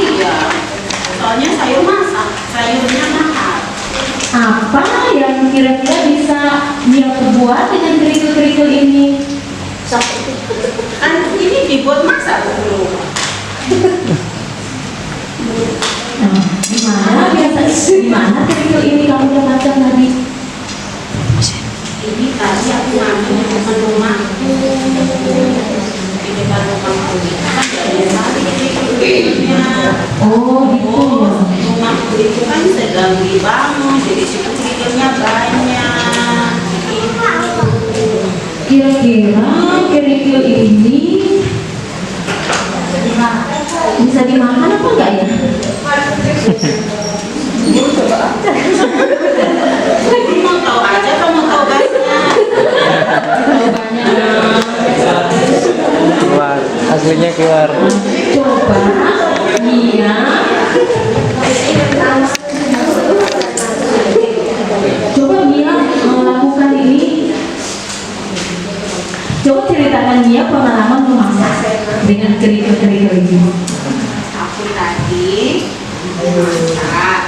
Iya, soalnya sayur masak, sayurnya mahal. Apa yang kira-kira bisa Mia buat dengan kerikil-kerikil ini? Kan ini dibuat masak dulu. Nah, gimana kerikil ini kamu dapatkan tadi? Ini tadi aku ngambil di depan rumahku. Di depan rumahku kan banyak sekali kerikilnya. Oh gitu ya. Rumahku itu kan sedang dibangun, jadi situ kerikilnya banyak. Kira-kira kerikil ini bisa dimakan apa enggak ya? Mau tahu aja, kamu tahu banyak. Keluar, aslinya keluar. Coba Mia melakukan ini. Coba ceritakan Mia pengalaman memasak dengan kerikil-kerikil ini. Aku tadi masak,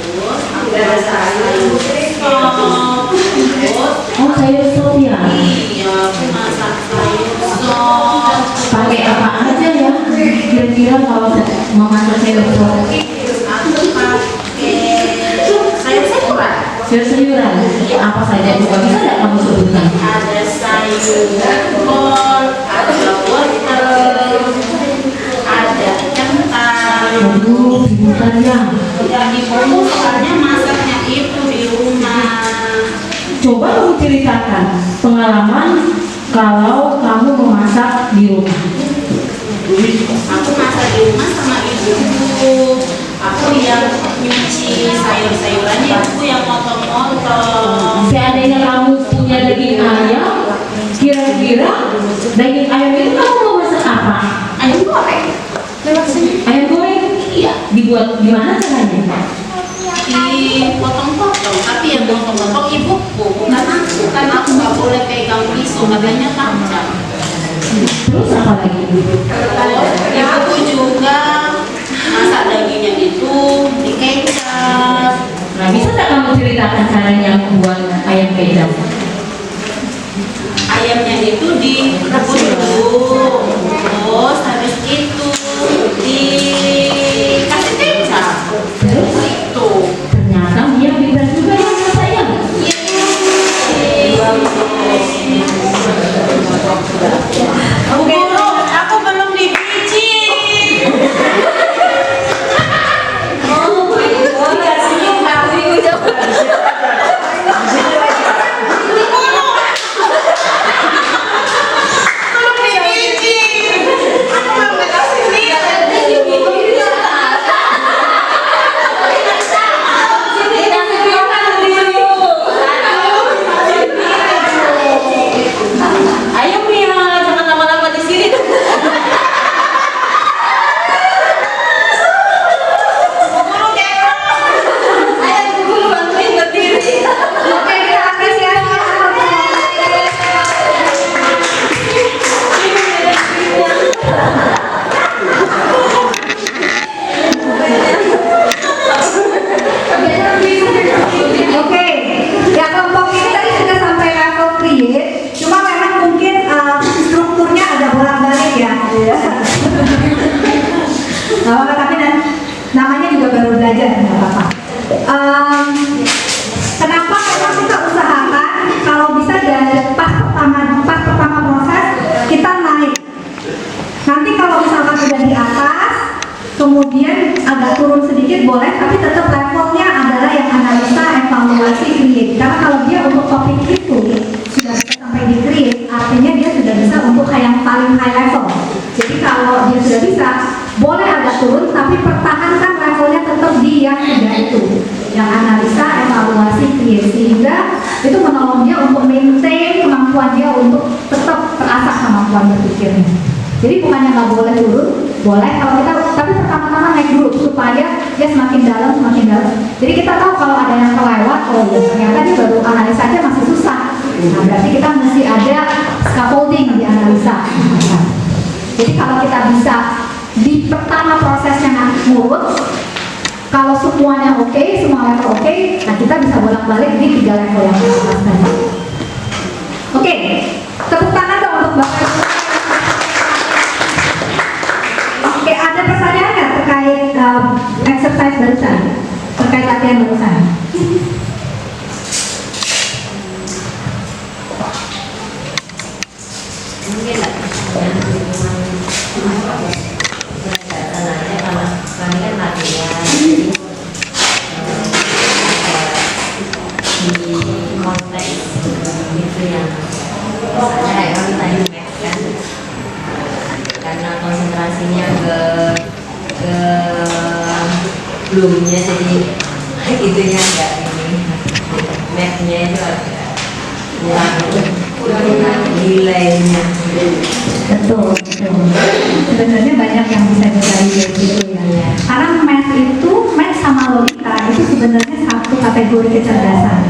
terus aku masak sayur sop, terus Oh, sayur sop ya? iya, aku masak sayur sop. Pakai apa aja ya? Kira-kira kalau memasak sayur sop? Aku pakai sayur-sayuran. Sayur-sayuran? Apa saja? Coba bisa nggak kamu sebutkan? Ada sayur kol, ada wortel, ada kentang. Waduh, sebutan ya. Ya ibuku soalnya masaknya itu di rumah. Coba kamu ceritakan pengalaman kalau kamu memasak di rumah. Aku masak di rumah sama ibuku. Aku yang nyuci sayur-sayurannya, aku yang motong-motong. Seandainya kamu punya daging ayam, kira-kira daging ayam itu kamu mau masak apa? Ayam goreng. Lewat sini. Ayam goreng? Iya. Dibuat gimana caranya? Dipotong-potong, tapi yang potong-potong ibuku, bukan aku. Kan aku nggak boleh pegang pisau, katanya tajam. Terus apa lagi? Ibuku juga masak dagingnya itu di kecap. Nah, bisa nggak kamu ceritakan caranya membuat ayam kecap? Ayamnya itu direbus dulu, terus habis itu dikasih kecap. Terus Itu. ternyata Mia bisa juga ya masak ayam. Oke, aku belum dibiji. Belum dibiji. Aku belum dikasih Ayo Mia, jangan lama-lama di sini. Oke, kita apresiasi. Oke, ya kelompok ini tadi sudah sampai level create, cuma memang mungkin strukturnya agak bolak-balik ya. Oh, tapi namanya juga baru belajar, nggak apa-apa. Kenapa memang kita usahakan kalau bisa dari pas pertama proses kita naik. Nanti kalau misalkan udah di atas, kemudian agak turun sedikit boleh, tapi tetap levelnya adalah yang analisa, evaluasi, create. Karena kalau dia untuk topik itu sudah bisa sampai di create, artinya dia sudah bisa untuk yang paling high level. Jadi kalau dia sudah bisa, boleh agak turun, tapi pertahankan levelnya tetap di yang sudah itu, yang analisa, evaluasi, create, sehingga itu menolong dia untuk maintain kemampuan dia untuk tetap terasah kemampuan berpikirnya. Jadi bukannya nggak boleh turun, boleh kalau kita, tapi pertama-tama naik dulu supaya dia semakin dalam. Jadi kita tahu kalau ada yang kelewat, oh ya ternyata dia baru analisa aja masih susah. Nah berarti kita mesti ada scaffolding di analisa. Jadi kalau kita bisa di pertama prosesnya tersebut. Kalau semuanya oke, semua level oke, nah kita bisa bolak-balik di 3 level yang atas tadi. Oke, tepuk tangan dong untuk Bapak Ibu. Oke, ada pertanyaan nggak terkait exercise barusan? Terkait latihan barusan? Mungkin lah karena kami kan latihan di konteks itu yang misalnya kayak kami tadi math kan, karena konsentrasinya ke belumnya, jadi itunya enggak ini mathnya itu agak kurang nilainya. Betul, betul. Sebenarnya banyak yang bisa digali dari situ ya. Karena math itu, math sama logika itu sebenarnya satu kategori kecerdasan.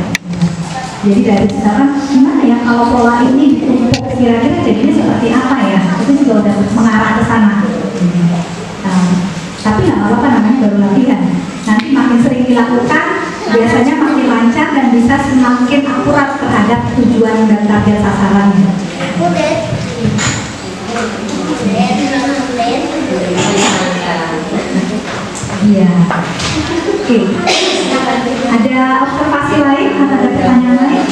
Jadi dari misalkan gimana ya kalau pola ini ditumpuk kira-kira jadinya seperti apa ya? Itu juga udah mengarah ke sana. Tapi nggak apa-apa, namanya baru latihan. Nanti makin sering dilakukan, biasanya makin lancar dan bisa semakin akurat terhadap tujuan dan target sasarannya. Iya. Oke. Ada observasi lain atau ada pertanyaan lain?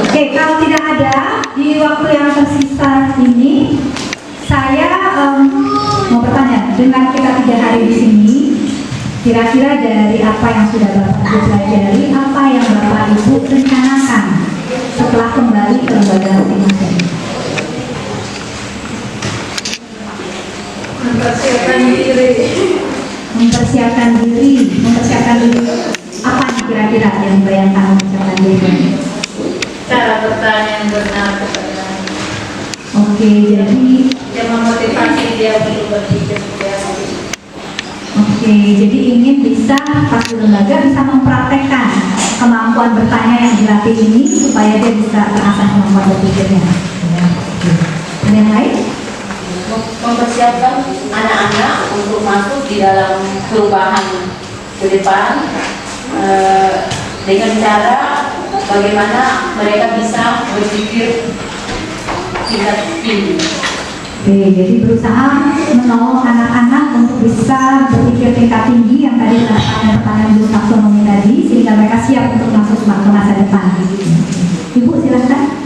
Oke, kalau tidak ada di waktu yang tersisa ini, saya mau bertanya, dengan kita 3 hari di sini, kira-kira dari apa yang sudah Bapak Ibu pelajari, apa yang Bapak Ibu rencanakan setelah kembali ke lembaga masing-masing? Mempersiapkan diri apa nih kira-kira yang bayangkan mempersiapkan diri? Cara bertanya yang benar. Oke, jadi Yang memotivasi dia untuk berpikir seperti apa. Oke, jadi ingin bisa pas di lembaga bisa mempraktekkan kemampuan bertanya yang dilatih ini supaya dia bisa terasah kemampuan berpikirnya. Ya. Ada yang lain? Mempersiapkan anak-anak untuk masuk di dalam perubahan ke depan dengan cara bagaimana mereka bisa berpikir tingkat tinggi. Oke, jadi berusaha menolong anak-anak untuk bisa berpikir tingkat tinggi yang tadi pertanyaan Bu taksonomi tadi, sehingga mereka siap untuk masuk ke masa depan. Ibu silahkan.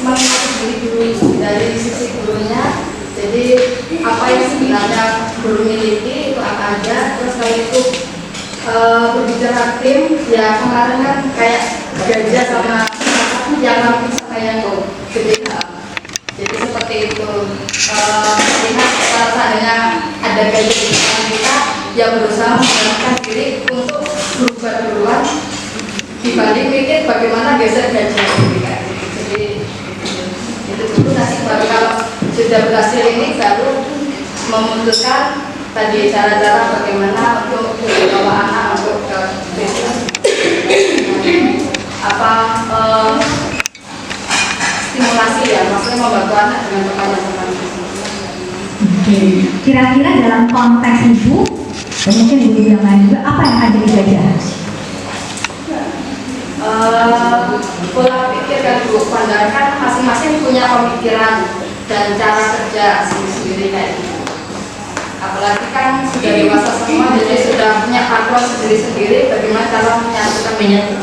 Mengenai diri guru dari sisi gurunya, jadi apa yang sebenarnya guru miliki itu apa aja, terus kalau itu berbicara tim, ya kemarin kan kayak gajah sama yang rapi sama yang gede. Jadi seperti itu, lihat kalau seandainya ada gajah di depan kita yang berusaha menggunakan diri untuk berubah duluan dibanding mikir bagaimana geser gajah. Jadi itu dulu, nanti baru kalau sudah berhasil ini baru memutuskan tadi cara-cara bagaimana untuk membawa anak untuk ke stimulasi ya, maksudnya membantu anak dengan pertanyaan-pertanyaan. Oke, kira-kira dalam konteks ibu dan mungkin ibu yang lain juga, apa yang akan jadi gajah? Pola pikir dan pandang kan masing-masing punya pemikiran dan cara kerja sendiri kayak gitu. Apalagi kan sudah dewasa semua, jadi sudah punya pakuan sendiri-sendiri bagaimana cara menyatukan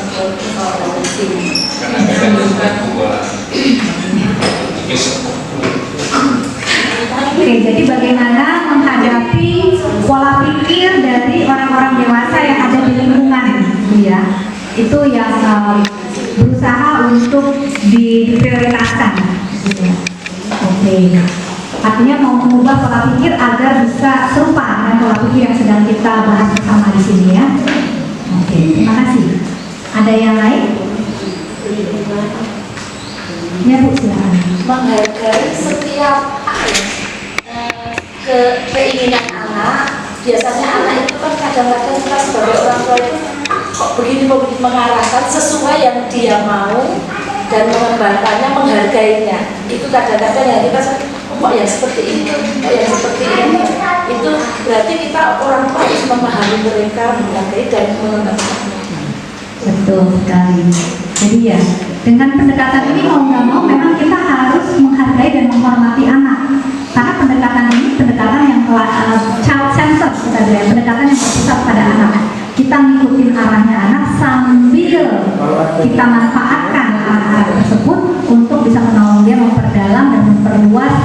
Oke, jadi bagaimana menghadapi pola pikir dari orang-orang dewasa yang ada di lingkungan, ya? Itu yang berusaha untuk diprioritaskan. Oke, artinya mau mengubah pola pikir agar bisa serupa dengan pola pikir yang sedang kita bahas bersama di sini ya. Oke, terima kasih. Ada yang lain? Ya Bu, silakan. Menghargai setiap keinginan anak. Biasanya anak itu kan kadang-kadang kita sebagai orang tua itu kok begini mengarahkan sesuai yang dia mau, dan mengembangkannya, menghargainya. Itu kadang-kadang yang kita kok yang seperti ini, kok yang seperti ini. Itu berarti kita orang tua harus memahami mereka, menghargai dan mengembangkannya. Betul sekali. Jadi ya, dengan pendekatan ini mau nggak mau memang kita harus menghargai dan menghormati anak. Karena pendekatan ini pendekatan yang child centered, kita bilang pendekatan yang berpusat pada anak. Kita ngikutin arahnya anak sambil kita manfaatkan anak tersebut untuk bisa menolong dia memperdalam dan memperluas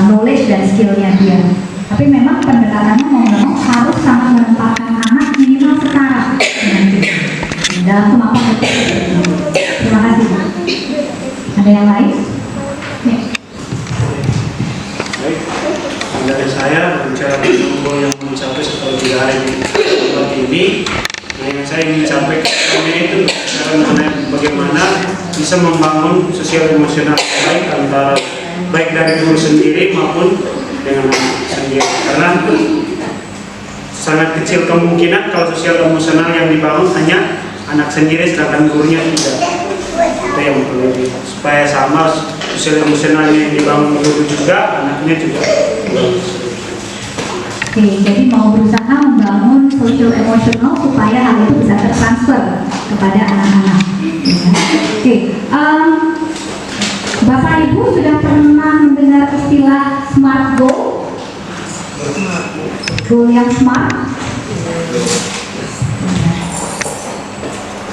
knowledge dan skillnya dia. Tapi memang pendekatannya mau nggak mau harus sangat menempatkan anak minimal setara dengan kita dalam kemampuan itu. Terima kasih. Ada yang lain? Ya. Baik, dari saya berbicara tentang yang mencapai 3 hari ini. Nah, yang saya ingin sampaikan itu cara mengenai bagaimana bisa membangun sosial emosional baik dari guru sendiri maupun dengan anak sendiri. Karena sangat kecil kemungkinan kalau sosial emosional yang dibangun hanya anak sendiri sedangkan gurunya tidak. Itu yang perlu supaya sama sosial emosionalnya yang dibangun guru juga, anaknya juga. Oke, jadi mau berusaha membangun social emotional supaya hal itu bisa tertransfer kepada anak-anak. Oke, Bapak Ibu sudah pernah mendengar istilah SMART goal? Goal yang smart?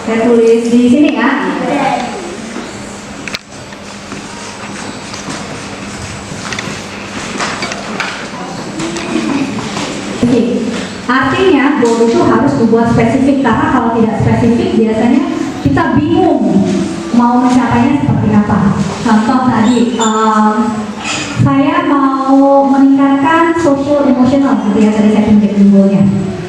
Saya tulis di sini ya. Oke, artinya goal itu harus dibuat spesifik karena kalau tidak spesifik biasanya kita bingung mau mencapainya seperti apa. Contoh tadi, saya mau meningkatkan social emotional gitu ya, tadi saya tunjukin goalnya.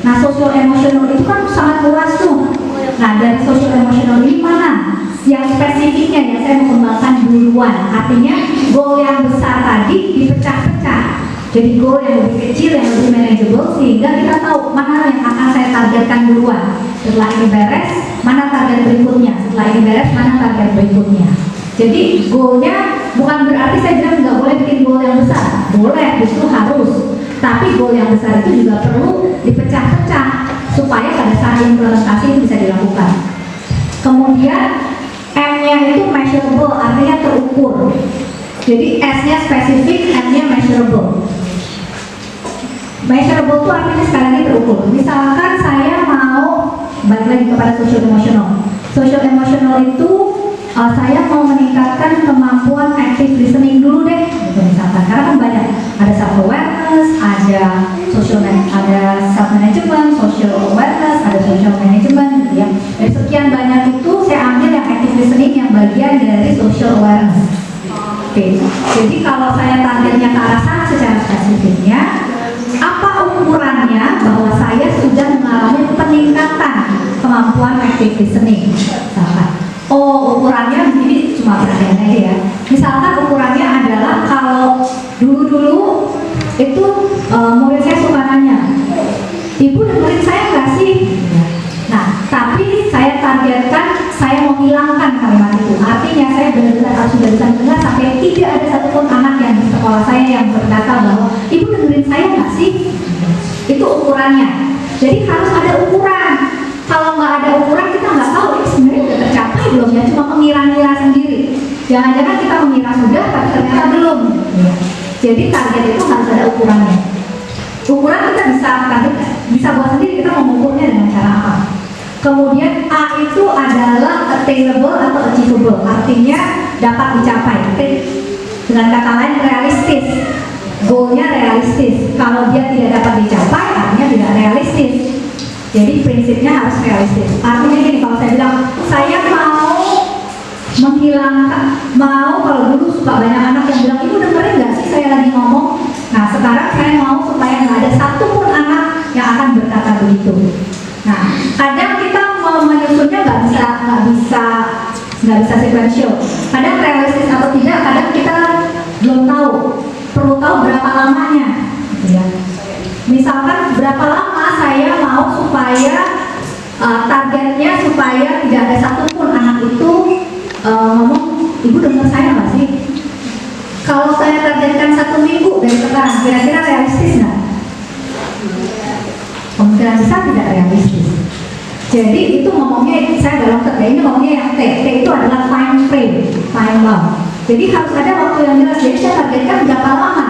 Nah, social emotional itu kan sangat luas tuh. Nah, dari social emotional ini mana yang spesifiknya ya saya mengembangkan duluan. Artinya goal yang besar tadi dipecah-pecah. Jadi goal yang lebih kecil, yang lebih manageable, sehingga kita tahu mana yang akan saya targetkan duluan. Setelah ini beres, mana target berikutnya. Setelah ini beres, mana target berikutnya. Jadi goalnya bukan berarti saya bilang nggak boleh bikin goal yang besar. Boleh, justru harus. Tapi goal yang besar itu juga perlu dipecah-pecah supaya pada saat implementasi itu bisa dilakukan. Kemudian M-nya itu measurable, artinya terukur. Jadi S-nya spesifik, M-nya measurable. Measurable itu artinya sekali lagi terukur. Misalkan saya mau balik lagi kepada social emotional. Social emotional itu saya mau meningkatkan kemampuan active listening dulu deh, gitu misalkan. Karena kan banyak, ada self awareness, ada ada self management, social awareness, ada social management. Ya. Dari sekian banyak itu saya ambil yang active listening yang bagian dari social awareness. Oke, jadi kalau saya targetnya ke arah sana secara spesifiknya, apa ukurannya bahwa saya sudah mengalami peningkatan kemampuan active listening? Misalkan, ukurannya ini cuma perhatian aja ya. Misalkan ukurannya adalah kalau dulu itu murid saya suka nanya, ibu dengerin saya nggak sih? Nah, tapi saya targetkan saya mau hilangkan kalimat itu. Artinya saya benar-benar harus sudah bisa mendengar sampai tidak ada satupun anak yang di sekolah saya yang berkata bahwa ibu dengerin saya nggak sih? Itu ukurannya. Jadi harus ada ukuran. Kalau nggak ada ukuran kita nggak tahu ini sebenarnya sudah tercapai belum ya, cuma mengira-ngira sendiri. Jangan-jangan kita mengira sudah tapi ternyata belum. Jadi target itu harus ada ukurannya. Ukuran kita bisa buat sendiri, kita mengukurnya dengan cara apa. Kemudian A itu adalah attainable atau achievable, artinya dapat dicapai. Dengan kata lain realistis, goalnya realistis. Kalau dia tidak dapat dicapai, artinya tidak realistis. Jadi prinsipnya harus realistis. Artinya gini, kalau saya bilang saya mau menghilangkan, kalau dulu suka banyak anak yang bilang ibu dengerin nggak sih saya lagi ngomong. Nah sekarang saya mau supaya nggak ada satupun anak yang akan berkata begitu. Nah, kadang kita mau menyusunnya nggak bisa sequential. Kadang realistis atau tidak, kadang kita belum tahu. Perlu tahu berapa lamanya. Ya. Misalkan berapa lama saya mau supaya targetnya supaya tidak ada satupun anak itu ngomong Ibu dengar saya nggak sih? Kalau saya targetkan 1 minggu dari sekarang, kira-kira realistis nggak? Kemungkinan besar tidak realistis. Jadi itu ngomongnya, saya dalam kerja ini ngomongnya yang T itu adalah time frame, time bound. Jadi harus ada waktu yang jelas. Jadi saya targetkan berapa lama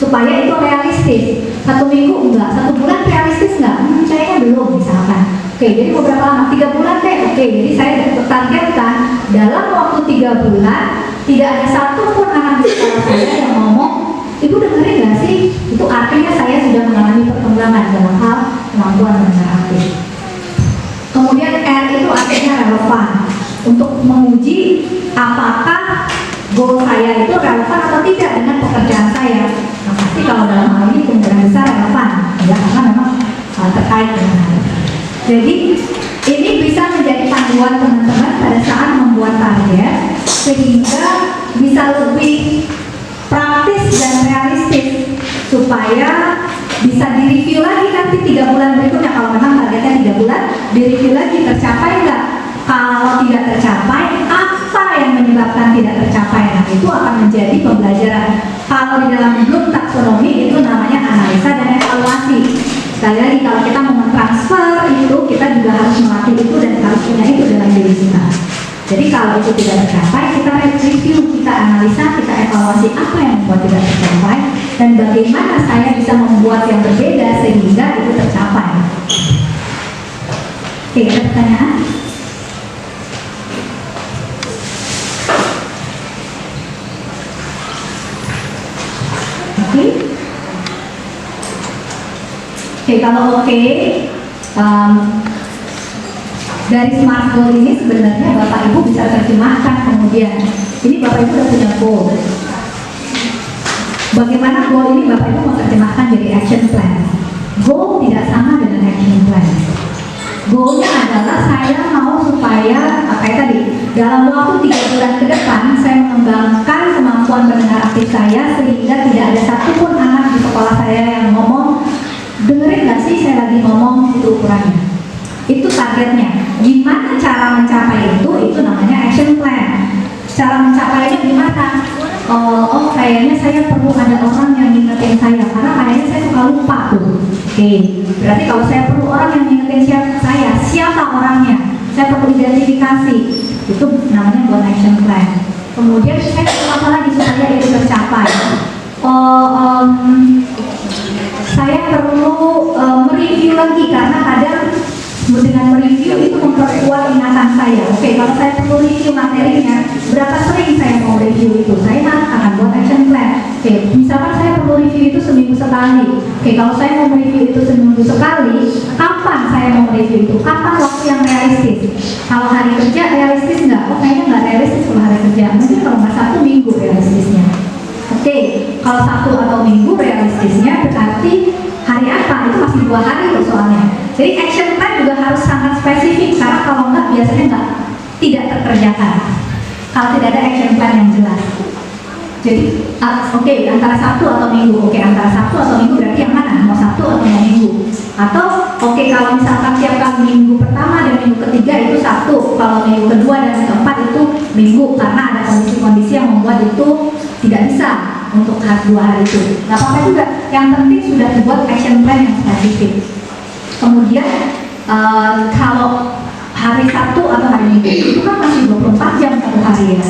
supaya itu realistis. 1 minggu enggak, 1 bulan realistis enggak? Kayaknya belum misalkan. Oke, jadi mau berapa lama? 3 bulan deh. Oke, jadi saya targetkan dalam waktu 3 bulan tidak ada satupun anak di sekolah saya yang ngomong, Ibu dengerin nggak sih? Itu artinya saya sudah mengalami perkembangan dalam hal kemampuan mendengar aktif. Kemudian R itu artinya relevan untuk menguji apakah goal saya itu relevan atau tidak dengan pekerjaan saya. Nah, pasti kalau dalam hal ini kemungkinan besar relevan, ya karena memang terkait dengan hal itu. Jadi ini bisa menjadi panduan teman-teman pada saat membuat target sehingga bisa lebih praktis dan realistis supaya bisa direview lagi nanti 3 bulan berikutnya. Kalau memang targetnya 3 bulan, direview lagi tercapai nggak? Kalau tidak tercapai, apa yang menyebabkan tidak tercapai? Nah, itu akan menjadi pembelajaran. Kalau di dalam Bloom taksonomi itu namanya analisa dan evaluasi. Sekali lagi, kalau kita mau mentransfer itu, kita juga harus melatih itu dan harus punya itu dalam diri kita. Jadi kalau itu tidak tercapai, kita review, kita analisa, kita evaluasi apa yang membuat tidak tercapai dan bagaimana saya bisa membuat yang berbeda sehingga itu tercapai. Oke, ada pertanyaan? Oke, kalau dari SMART goal ini sebenarnya Bapak Ibu bisa terjemahkan kemudian. Ini Bapak Ibu sudah punya goal. Bagaimana goal ini Bapak Ibu mau terjemahkan jadi action plan? Goal tidak sama dengan action plan. Goalnya adalah saya mau supaya kayak tadi dalam waktu 3 bulan ke depan saya mengembangkan kemampuan mendengar aktif saya sehingga tidak ada satupun anak di sekolah saya yang ngomong, dengerin nggak sih saya lagi ngomong, itu ukurannya. Itu targetnya. Gimana cara mencapai itu? Itu namanya action plan. Cara mencapainya gimana? Oh kayaknya saya perlu ada orang yang ngingetin saya karena kayaknya saya suka lupa tuh. Oke, berarti kalau saya perlu orang yang ngingetin siapa orangnya? Saya perlu identifikasi. Itu namanya buat action plan. Kemudian saya perlu apa lagi supaya itu tercapai? Saya perlu mereview lagi karena kadang dengan mereview itu memperkuat ingatan saya. Oke, kalau saya perlu review materinya, berapa sering saya mau review itu? Saya akan buat action plan. Oke, misalkan saya perlu review itu seminggu sekali. Oke, kalau saya mau review itu seminggu sekali, kapan saya mau review itu? Kapan waktu yang realistis? Kalau hari kerja realistis nggak? Oh, kayaknya nggak realistis kalau hari kerja. Mungkin kalau nggak Sabtu Minggu realistisnya. Oke, kalau Sabtu atau Minggu realistisnya berarti hari apa? Itu masih 2 hari loh soalnya. Jadi action plan juga harus sangat spesifik karena kalau enggak biasanya tidak terkerjakan kalau tidak ada action plan yang jelas. Jadi oke, antara Sabtu atau Minggu. Oke, antara Sabtu atau Minggu berarti yang mana? Mau Sabtu atau mau Minggu? Atau oke, kalau misalkan tiap kali minggu pertama dan minggu ketiga itu Sabtu, kalau minggu kedua dan keempat itu Minggu karena ada kondisi-kondisi yang membuat itu tidak bisa untuk 2 hari itu. Nggak apa-apa juga. Yang penting sudah dibuat action plan yang spesifik. Kemudian kalau hari Sabtu atau hari Minggu itu kan masih 24 jam satu hari ya.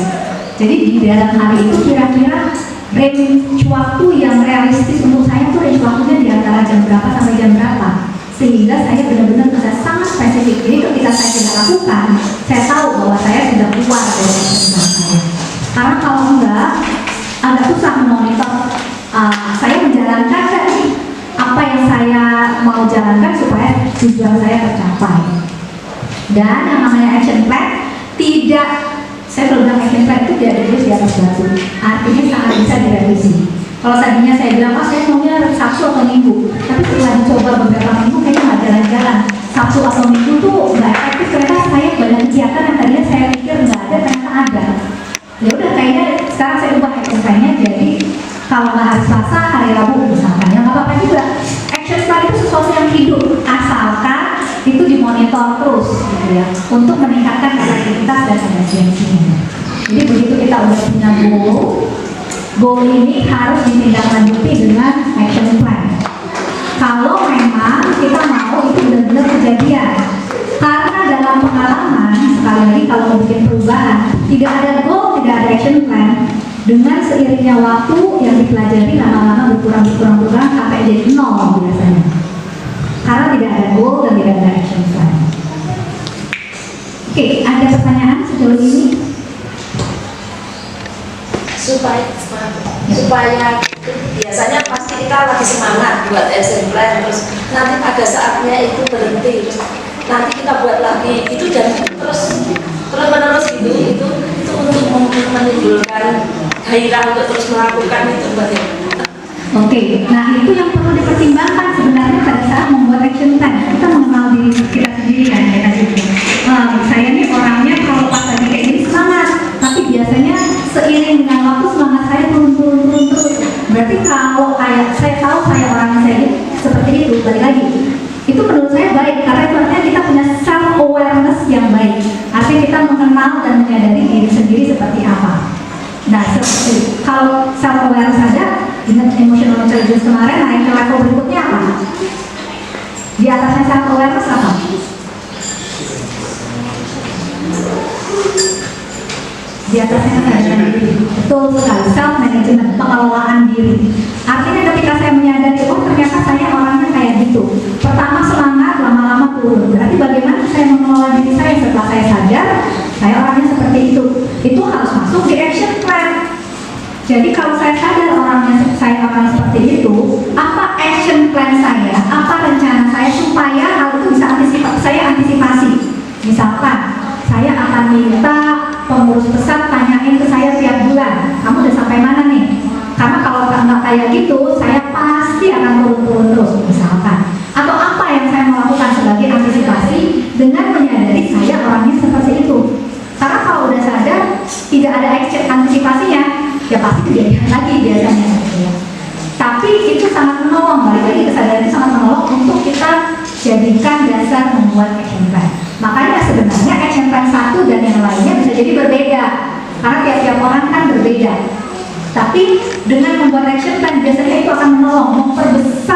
Jadi di dalam hari itu kira-kira range waktu yang realistis untuk saya tuh range waktunya di antara jam berapa sampai jam berapa, sehingga saya benar-benar bisa sangat spesifik. Jadi ketika saya tidak lakukan, saya tahu bahwa saya sudah keluar dari keputusan saya. Karena kalau enggak, agak susah memonitor saya menjalankan nggak nih apa yang saya mau jalankan supaya tujuan saya tercapai. Dan yang namanya action plan tidak, saya perlu bilang action plan itu tidak ditulis di atas batu. Artinya sangat bisa direvisi. Kalau tadinya saya bilang, saya maunya Sabtu atau Minggu, tapi setelah dicoba beberapa minggu kayaknya nggak jalan-jalan. Sabtu atau Minggu tuh nggak efektif, ternyata saya banyak kegiatan yang tadinya saya pikir nggak ada, ternyata ada. Ya udah, kayaknya sekarang saya ubah action plan-nya jadi kalau nggak hari Selasa, hari Rabu misalkan. Ya nggak apa-apa juga. Action plan itu sesuatu yang hidup, asalkan itu dimonitor terus gitu ya, untuk meningkatkan efektivitas dan efisiensinya. Jadi begitu kita udah punya goal ini harus ditindaklanjuti dengan action plan. Kalau memang kita mau itu benar-benar kejadian, karena dalam pengalaman sekali lagi kalau mau bikin perubahan tidak ada goal, tidak ada action plan, dengan seiringnya waktu yang dipelajari lama-lama berkurang sampai jadi nol biasanya, karena tidak ada goal dan tidak ada action plan. Oke, ada pertanyaan sejauh ini? supaya biasanya pasti kita lagi semangat buat action plan, terus nanti pada saatnya itu berhenti, terus nanti kita buat lagi itu, dan terus menerus itu untuk menimbulkan gairah untuk terus melakukan itu bagaimana? Oke, nah itu yang perlu dipertimbangkan sebenarnya pada saat membuat action plan. Kita mengenal diri kita sendiri kan, ya tadi. Saya nih orangnya kalau pas lagi kayak gini semangat, tapi biasanya seiring dengan waktu semangat saya turun terus. Berarti kalau kayak saya tahu saya orangnya saya seperti itu, balik lagi. Itu menurut saya baik, karena itu artinya kita punya self awareness yang baik. Artinya kita mengenal dan menyadari diri sendiri seperti apa. Nah, seperti kalau self awareness saja dengan emotional intelligence kemarin naik ke level berikutnya apa? Di atasnya self awareness apa? Di atasnya kesadaran diri. Betul sekali, self management, pengelolaan diri. Artinya ketika saya menyadari, oh ternyata saya orangnya kayak gitu. Pertama semangat, lama-lama turun. Berarti bagaimana saya mengelola diri saya setelah saya sadar, saya orangnya seperti itu. Itu harus masuk di action plan. Jadi kalau saya sadar saya orang seperti itu, apa action plan saya, apa rencana saya supaya hal itu bisa saya antisipasi. Misalkan, saya akan minta pengurus pesat tanyain ke saya tiap bulan, kamu udah sampai mana nih? Karena kalau nggak kayak gitu, saya pasti akan turun terus, misalkan. Atau apa yang saya melakukan sebagai antisipasi dengan menyadari saya orangnya seperti itu. Karena kalau udah sadar, tidak ada antisipasinya, ya pasti kejadian lagi biasanya. Tapi itu sangat menolong, balik lagi kesadaran itu sangat menolong untuk kita jadikan dasar membuat action plan. Makanya sebenarnya action plan satu dan yang lainnya bisa jadi berbeda, karena tiap-tiap orang kan berbeda. Tapi dengan membuat action plan biasanya itu akan menolong memperbesar